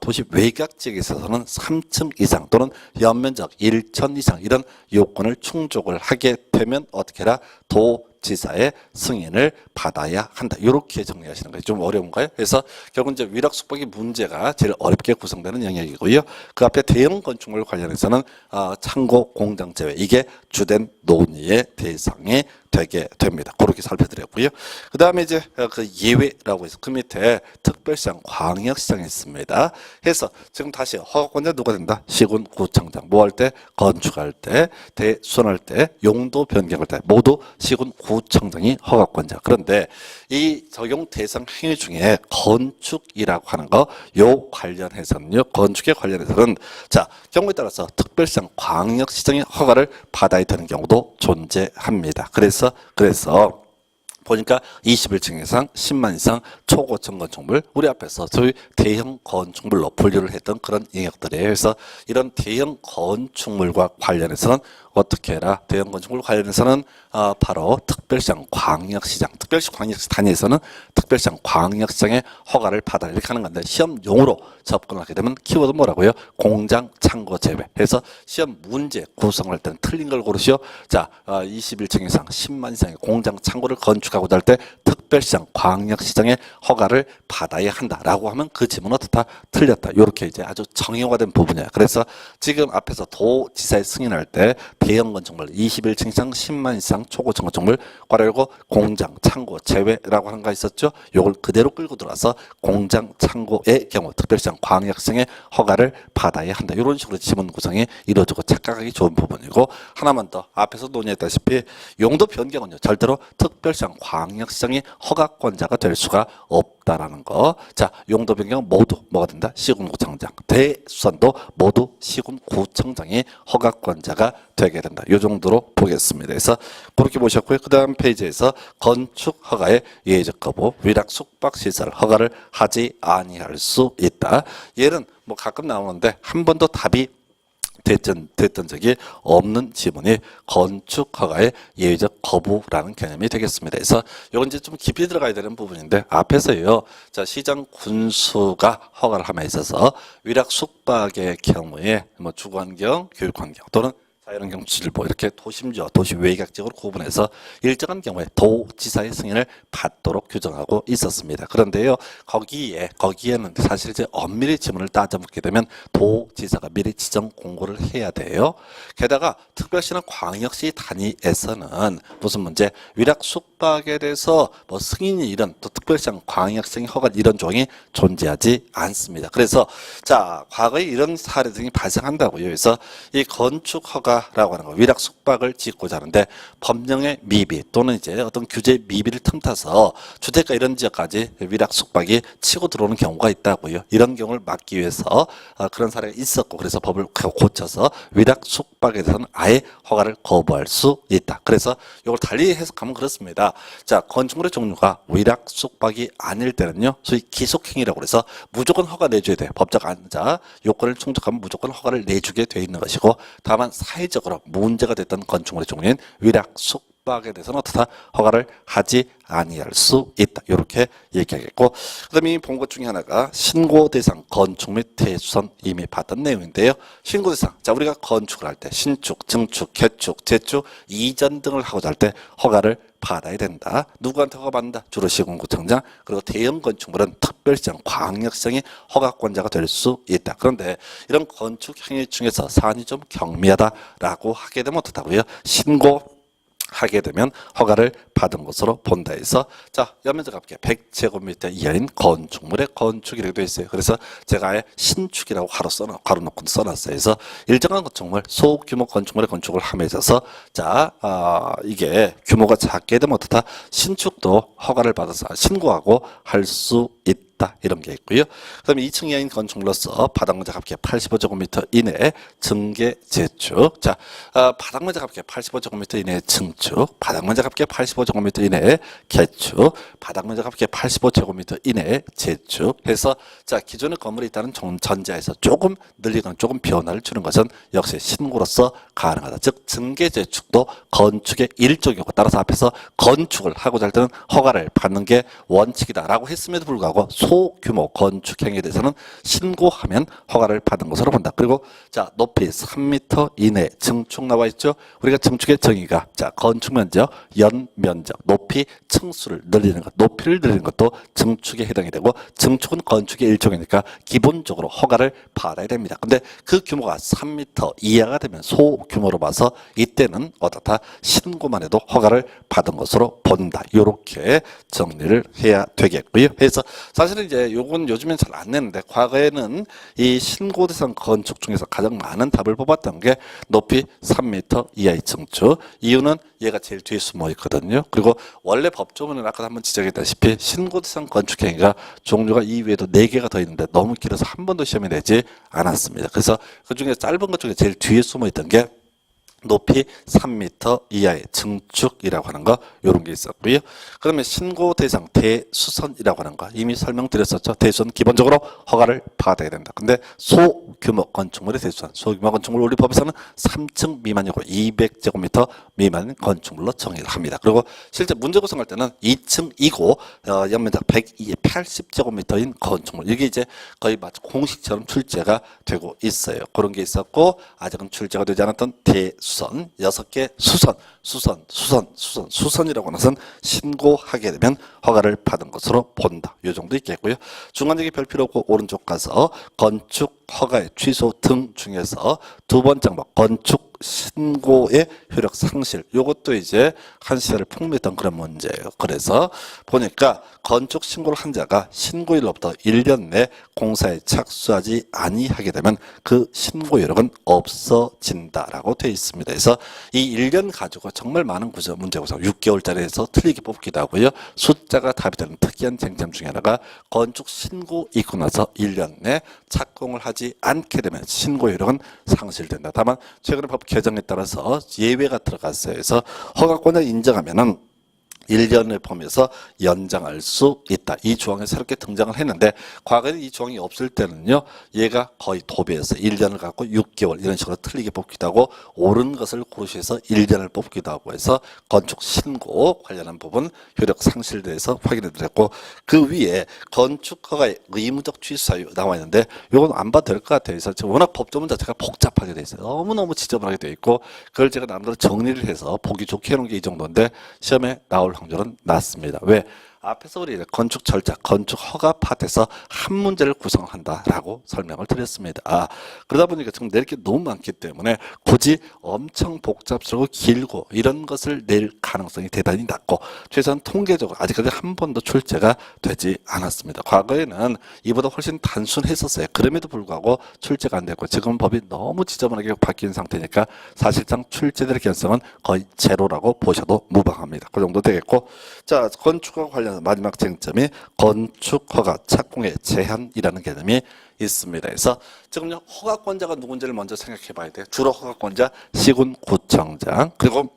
도시 외곽 지역에 있어서는 3층 이상 또는 연면적 1천 이상 이런 요건을 충족을 하게 되면 어떻게 해라? 도지사의 승인을 받아야 한다. 이렇게 정리하시는 거예요. 좀 어려운가요? 그래서 결국 이제 위락숙박의 문제가 제일 어렵게 구성되는 영역이고요. 그 앞에 대형 건축물 관련해서는 창고, 공장 제외 이게 주된 논의의 대상이 되게 됩니다. 그렇게 살펴드렸고요. 그 다음에 이제 그 예외라고 해서 그 밑에 특별시장, 광역시장이 있습니다. 해서 지금 다시 허가권자 누가 된다? 시군, 구청장. 뭐 할 때? 건축할 때, 대수원할 때, 용도 변경할 때 모두 시군, 구청장이 허가권자. 그런데 이 적용 대상 행위 중에 건축이라고 하는 거, 요 관련해서는요, 건축에 관련해서는 자 경우에 따라서 특별시장, 광역시장의 허가를 받아야 되는 경우도 존재합니다. 그래서 보니까 21층 이상, 10만 이상 초고층 건축물, 우리 앞에서 소위 대형 건축물로 분류를 했던 그런 영역들이에요. 그래서 이런 대형 건축물과 관련해서는 어떻게 해라? 대형 건축물 관련해서는 바로 특별시장, 광역시장, 특별시 광역시 단위에서는 특별시장, 광역시장의 허가를 받아라 이렇게 하는 건데 시험용으로 접근을 하게 되면 키워드 뭐라고요? 공장, 창고 제외. 해서 시험 문제 구성할 때는 틀린 걸 고르시오. 자, 21층 이상, 10만 이상의 공장, 창고를 건축하고자 할 때 특별시장, 광역시장의 허가를 받아야 한다라고 하면 그 지문은 어떻다? 틀렸다. 이렇게 이제 아주 정형화된 부분이에요. 그래서 지금 앞에서 도지사의 승인할 때 대형 건축물 21층 이상, 10만 이상 초고층 건축물 괄호 공장, 창고 제외라고 하는 거 있었죠. 이걸 그대로 끌고 들어와서 공장, 창고의 경우 특별시장, 광역시장의 허가를 받아야 한다. 이런 식으로 지문 구성이 이루어지고 착각하기 좋은 부분이고 하나만 더 앞에서 논의했다시피 용도 변경은요 절대로 특별시장, 광역시장의 허가권자가 될 수가 없다라는 거. 자, 용도 변경 모두 뭐가 된다? 시군구청장. 대수선도 모두 시군구청장이 허가권자가 되게 된다. 이 정도로 보겠습니다. 그래서 그렇게 보셨고요. 그 다음 페이지에서 건축 허가의 예외적 거부, 위락 숙박 시설 허가를 하지 아니할 수 있다. 얘는 뭐 가끔 나오는데 한 번도 답이 됐던 적이 없는 지문이 건축 허가의 예외적 거부라는 개념이 되겠습니다. 그래서 이건 이제 좀 깊이 들어가야 되는 부분인데 앞에서요. 자, 시장 군수가 허가를 함에 있어서 위락 숙박의 경우에 뭐 주거환경, 교육환경 또는 자연환경질보 이렇게 도심지와 도시 외곽지역으로 구분해서 일정한 경우에 도지사의 승인을 받도록 규정하고 있었습니다. 그런데요, 거기에는 사실 이제 엄밀히 지문을 따져 묻게 되면 도지사가 미리 지정 공고를 해야 돼요. 게다가 특별시나 광역시 단위에서는 무슨 문제, 위락 숙박에 대해서 뭐 승인이 이런 또 특별시장 광역시장 허가 이런 조항이 존재하지 않습니다. 그래서 자, 과거에 이런 사례 등이 발생한다고요. 그래서 이 건축 허가 라고 하는 거, 위락 숙박을 짓고자 하는데 법령의 미비 또는 이제 어떤 규제 미비를 틈타서 주택가 이런 지역까지 위락 숙박이 치고 들어오는 경우가 있다고요. 이런 경우를 막기 위해서 그런 사례가 있었고, 그래서 법을 고쳐서 위락 숙박에 대해서는 아예 허가를 거부할 수 있다. 그래서 이걸 달리 해석하면 그렇습니다. 자, 건축물의 종류가 위락 숙박이 아닐 때는요, 소위 기속행위라고 해서 무조건 허가 내줘야 돼. 법적 안자 요건을 충족하면 무조건 허가를 내주게 돼 있는 것이고, 다만 사회적으로 문제가 됐던 건축물의 종류인 위락 숙박에 대해서는 어떻다? 허가를 하지 아니할 수 있다. 이렇게 얘기하겠고, 그다음에 이 본 것 중에 하나가 신고 대상 건축 및 대수선 이미 봤던 내용인데요. 신고 대상, 자, 우리가 건축을 할 때 신축, 증축, 개축, 재축, 이전 등을 하고자 할 때 허가를 받아야 된다. 누구한테 허가 받는다? 주로 시군구청장, 그리고 대형 건축물은 특별시장, 광역시장이 허가권자가 될 수 있다. 그런데 이런 건축 행위 중에서 사안이 좀 경미하다라고 하게 되면 어떻다고요? 신고하게 되면 허가를 받은 것으로 본다 해서, 자, 연면적 합계 100제곱미터 이하인 건축물의 건축이라고 되어 있어요. 그래서 제가 아예 신축이라고 가로 놓고 써놨어요. 그래서 일정한 건축물, 소규모 건축물의 건축을 함에 있어서, 자, 이게 규모가 작게 되면 어떻다? 신축도 허가를 받아서 신고하고 할 수 있다. 이런 게 있고요. 그 다음에 2층 이하인 건축물로서 바닥면적 합계 85제곱미터 이내 증계 재축. 자, 바닥면적 합계 85제곱미터 이내 증축, 바닥면적 합계 85제곱미터 이내 개축, 바닥면적 합계 85제곱미터 이내 재축 해서, 자, 기존의 건물이 있다는 전제에서 조금 늘리거나 조금 변화를 주는 것은 역시 신고로서 가능하다. 즉 증계 재축도 건축의 일종이고, 따라서 앞에서 건축을 하고자 할 때는 허가를 받는 게 원칙이다라고 했음에도 불구하고 소규모 건축 행위에 대해서는 신고하면 허가를 받은 것으로 본다. 그리고 자, 높이 3m 이내 증축 나와 있죠. 우리가 증축의 정의가, 자, 건축 면적, 연 면적, 높이, 층수를 늘리는 것, 높이를 늘리는 것도 증축에 해당이 되고, 증축은 건축의 일종이니까 기본적으로 허가를 받아야 됩니다. 근데 그 규모가 3m 이하가 되면 소규모로 봐서 이때는 어떻다? 신고만 해도 허가를 받은 것으로 본다. 이렇게 정리를 해야 되겠고요. 그래서 사실은 이제 요건 요즘엔 잘 안 내는데, 과거에는 이 신고 대상 건축 중에서 가장 많은 답을 뽑았던 게 높이 3m 이하의 증축. 이유는 얘가 제일 뒤에 숨어 있거든요. 그리고 원래 법조문은 아까 한번 지적했다시피 신고 대상 건축 행위가 종류가 이 외에도 4개가 더 있는데 너무 길어서 한 번도 시험에 내지 않았습니다. 그래서 그 중에 짧은 것 중에 제일 뒤에 숨어 있던 게 높이 3m 이하의 증축이라고 하는 거, 이런 게 있었고요. 그다음에 신고 대상 대수선이라고 하는 거 이미 설명드렸었죠. 대수선 기본적으로 허가를 받아야 된다. 근데 소규모 건축물의 대수선, 소규모 건축물 우리 법에서는 3층 미만이고 200제곱미터 미만 건축물로 정의를 합니다. 그리고 실제 문제 구성할 때는 2층이고 연면적 180제곱미터인 건축물, 이게 이제 거의 마치 공식처럼 출제가 되고 있어요. 그런 게 있었고, 아직은 출제가 되지 않았던 대수선 6개 수선이라고 하는 것은 신고하게 되면 허가를 받은 것으로 본다. 이 정도 있겠고요. 중간적인 별 필요 없고, 오른쪽 가서 건축 허가의 취소 등 중에서 두 번째 항목 건축 신고의 효력 상실, 요것도 이제 한 시대를 풍미했던 그런 문제예요. 그래서 보니까 건축 신고를 한 자가 신고일로부터 1년 내 공사에 착수하지 아니하게 되면 그 신고 효력은 없어진다라고 되어 있습니다. 그래서 이 1년 가지고 정말 많은 문제 구성, 6개월짜리에서 틀리게 뽑기도 하고요. 숫자가 답이 되는 특이한 쟁점 중에 하나가 건축 신고 있고 나서 1년 내 착공을 하지 않게 되면 신고 효력은 상실된다. 다만 최근에 법 개정에 따라서 예외가 들어갔어요. 그래서 허가권을 인정하면은 1년을 포함해서 연장할 수 있다. 이 조항이 새롭게 등장을 했는데 과거에 이 조항이 없을 때는요. 얘가 거의 도배해서 1년을 갖고 6개월 이런 식으로 틀리게 뽑기도 하고 옳은 것을 고르셔서 1년을 뽑기도 하고 해서 건축 신고 관련한 부분 효력 상실돼서 확인해 드렸고 그 위에 건축허가의 의무적 취소 사유 나와 있는데 이건 안 봐도 될 것 같아요. 그래서 워낙 법조문 자체가 복잡하게 돼 있어요. 너무너무 지저분하게 돼 있고 그걸 제가 남대로 정리를 해서 보기 좋게 해놓은 게 이 정도인데 시험에 나올 확률은 낮습니다. 왜? 앞에서 우리 건축 절차, 건축 허가 파트에서 한 문제를 구성한다라고 설명을 드렸습니다. 그러다 보니까 지금 낼 게 너무 많기 때문에 굳이 엄청 복잡스럽고 길고 이런 것을 낼 가능성이 대단히 낮고 최소한 통계적으로 아직까지 한 번도 출제가 되지 않았습니다. 과거에는 이보다 훨씬 단순했었어요. 그럼에도 불구하고 출제가 안 됐고 지금 법이 너무 지저분하게 바뀐 상태니까 사실상 출제될 가능성은 거의 제로라고 보셔도 무방합니다. 그 정도 되겠고 자, 건축과 관련 마지막 쟁점이 건축허가 착공의 제한이라는 개념이 있습니다. 그래서 지금요 허가권자가 누군지를 먼저 생각해 봐야 돼요. 주로 허가권자 시군구청장 그리고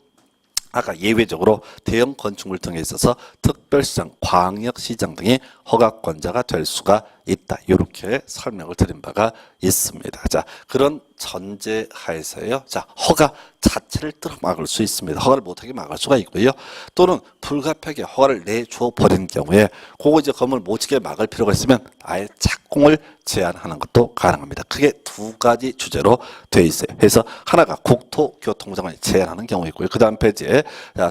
아까 예외적으로 대형 건축물 등에 있어서 특별시장, 광역시장 등이 허가권자가 될 수가 있다. 이렇게 설명을 드린 바가 있습니다. 자, 그런 전제 하에서요. 자, 허가 자체를 막을 수 있습니다. 허가를 못하게 막을 수가 있고요. 또는 불가피하게 허가를 내줘 버린 경우에 그거 이제 건물 못 짓게 막을 필요가 있으면 아예 착공을 제한하는 것도 가능합니다. 크게 두 가지 주제로 되어 있어요. 그래서 하나가 국토교통부 장관이 제한하는 경우 있고요. 그 다음 페이지에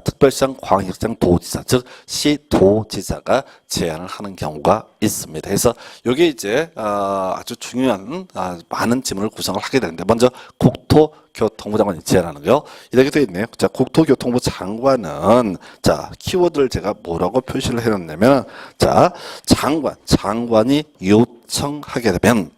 특별시장, 광역시장, 도지사 즉 시도지사가 제한을 하는 경우가 있습니다. 그래서 이게 이제 아주 중요한 많은 지문을 구성을 하게 되는데 먼저 국토교통부 장관이 제안하는 거요. 이렇게 되어 있네요. 자, 국토교통부 장관은 자 키워드를 제가 뭐라고 표시를 해놨냐면 자 장관이 요청하게 되면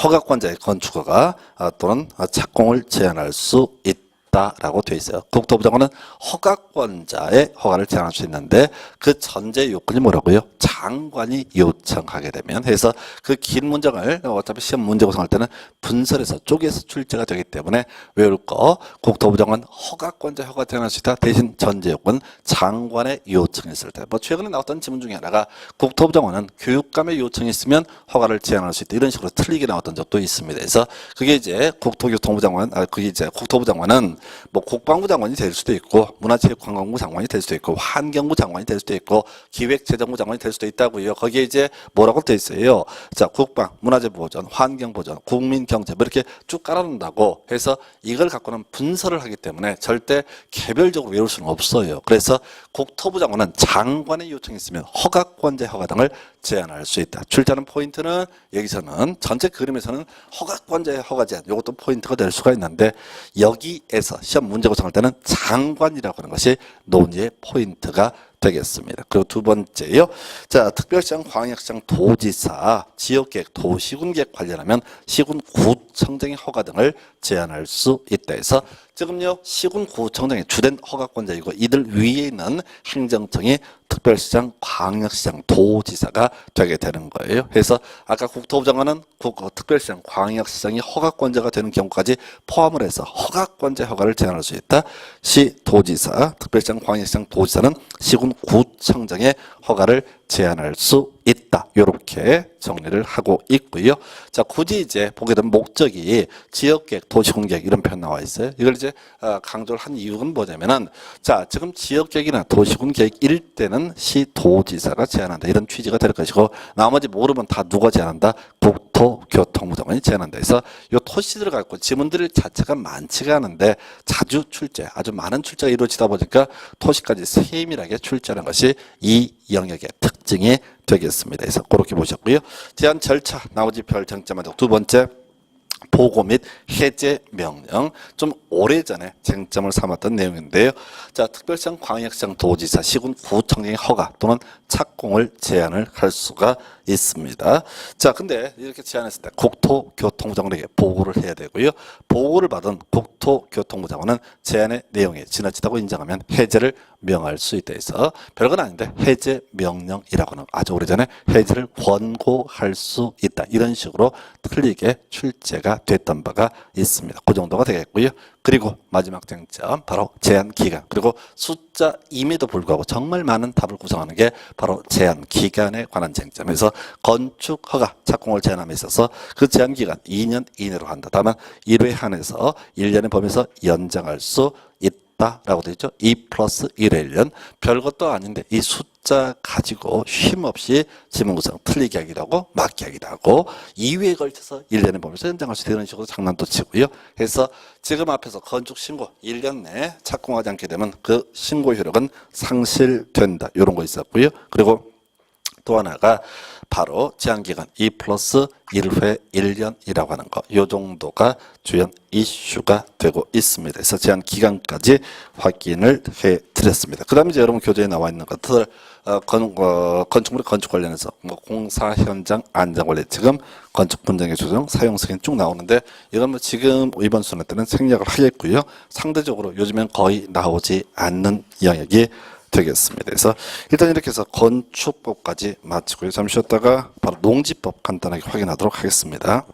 허가권자의 건축허가 또는 착공을 제한할 수 있다라고 되어 있어요. 국토부 장관은 허가권자의 허가를 제한할 수 있는데 그 전제 요건이 뭐라고요? 장관이 요청하게 되면 해서 그 긴 문장을 어차피 시험 문제 구성할 때는 분설해서 쪼개서 출제가 되기 때문에 외울 거 국토부 장관 허가권자 허가 제한할 수 있다. 대신 전제 요건 장관의 요청이 있을 때 뭐 최근에 나왔던 지문 중에 하나가 국토부 장관은 교육감의 요청이 있으면 허가를 제한할 수 있다. 이런 식으로 틀리게 나왔던 적도 있습니다. 그래서 그게 이제 국토교통부 장관 그게 이제 국토부 장관은 뭐 국방부 장관이 될 수도 있고 문화체육관광부 장관이 될 수도 있고 환경부 장관이 될 수도 있고 기획재정부 장관이 될 수도 있다고요. 거기에 이제 뭐라고 돼 있어요. 자, 국방, 문화재보전, 환경보전, 국민경제 뭐 이렇게 쭉 깔아놓는다고 해서 이걸 갖고는 분설을 하기 때문에 절대 개별적으로 외울 수는 없어요. 그래서 국토부 장관은 장관의 요청이 있으면 허가권자 허가 등을 제한할 수 있다. 출제하는 포인트는 여기서는 전체 그림에서는 허가권자의 허가 제한 이것도 포인트가 될 수가 있는데 여기에서 시험 문제 구성할 때는 장관이라고 하는 것이 논의의 포인트가 되겠습니다. 그리고 두 번째요. 자, 특별시장, 광역시장, 도지사, 지역계획, 도시군계획 관련하면 시군구청장의 허가 등을 제한할 수 있다 해서 지금요 시군구청장이 주된 허가권자이고 이들 위에 있는 행정청이 특별시장, 광역시장, 도지사가 되게 되는 거예요. 그래서 아까 국토부 장관은 특별시장, 광역시장이 허가권자가 되는 경우까지 포함을 해서 허가권자 허가를 제한할 수 있다. 시도지사, 특별시장, 광역시장, 도지사는 시군구청장의 허가를 제한할 수 있다. 이렇게 정리를 하고 있고요. 자, 굳이 이제 보게 되면 목적이 지역계획, 도시군계획 이런 표현 나와 있어요. 이걸 이제 강조를 한 이유는 뭐냐면은 자, 지금 지역계획이나 도시군계획 일대는 시도지사가 제한한다. 이런 취지가 될 것이고 나머지 모르면 다 누가 제한한다? 국토교통부 장관이 제한한다. 그래서 이 토시 들어가 있고 지문들 자체가 많지가 않은데 자주 출제, 아주 많은 출제가 이루어지다 보니까 토시까지 세밀하게 출제하는 것이 이 영역의 특징이 되겠습니다. 그래서 그렇게 보셨고요. 제한 절차, 나머지 별 쟁점하고 두 번째 보고 및 해제 명령, 좀 오래전에 쟁점을 삼았던 내용인데요. 자, 특별시장, 광역시장, 도지사, 시군, 구청장의 허가 또는 착공을 제한을 할 수가 있습니다. 자, 근데 이렇게 제한했을 때 국토교통부 장관에게 보고를 해야 되고요. 보고를 받은 국토교통부 장관은 제한의 내용이 지나치다고 인정하면 해제를 명할 수 있다 해서 별건 아닌데 해제 명령이라고는 아주 오래전에 해제를 권고할 수 있다. 이런 식으로 틀리게 출제가 됐던 바가 있습니다. 그 정도가 되겠고요. 그리고 마지막 쟁점 바로 제한 기간, 그리고 숫자임에도 불구하고 정말 많은 답을 구성하는 게 바로 제한 기간에 관한 쟁점에서 건축 허가 착공을 제한함에 있어서 그 제한 기간 2년 이내로 한다. 다만 1회 한해서 1년의 범위에서 연장할 수 있다라고 되어 있죠. 2+1의 1년. 별것도 아닌데 이 숫자 가지고 쉼없이 지문 구성 틀리게 하기도 하고 맞게 하기도 하고 2회에 걸쳐서 1년의 범위에서 연장할 수 있는 식으로 장난도 치고요. 그래서 지금 앞에서 건축 신고 1년 내에 착공하지 않게 되면 그 신고 효력은 상실된다. 이런 거 있었고요. 그리고 또 하나가 바로 제한기간 2+1회 1년이라고 하는 거, 이 정도가 주요 이슈가 되고 있습니다. 그래서 제한기간까지 확인을 해드렸습니다. 그 다음에 이제 여러분 교재에 나와 있는 것들 건축물의 건축 관련해서 뭐 공사 현장 안전관리, 지금 건축 분쟁의 조정, 사용 승인 쭉 나오는데 이건 뭐 지금 이번 수능 때는 생략을 하겠고요. 상대적으로 요즘엔 거의 나오지 않는 영역이 되겠습니다. 그래서 일단 이렇게 해서 건축법까지 마치고요. 잠시 쉬었다가 바로 농지법 간단하게 확인하도록 하겠습니다.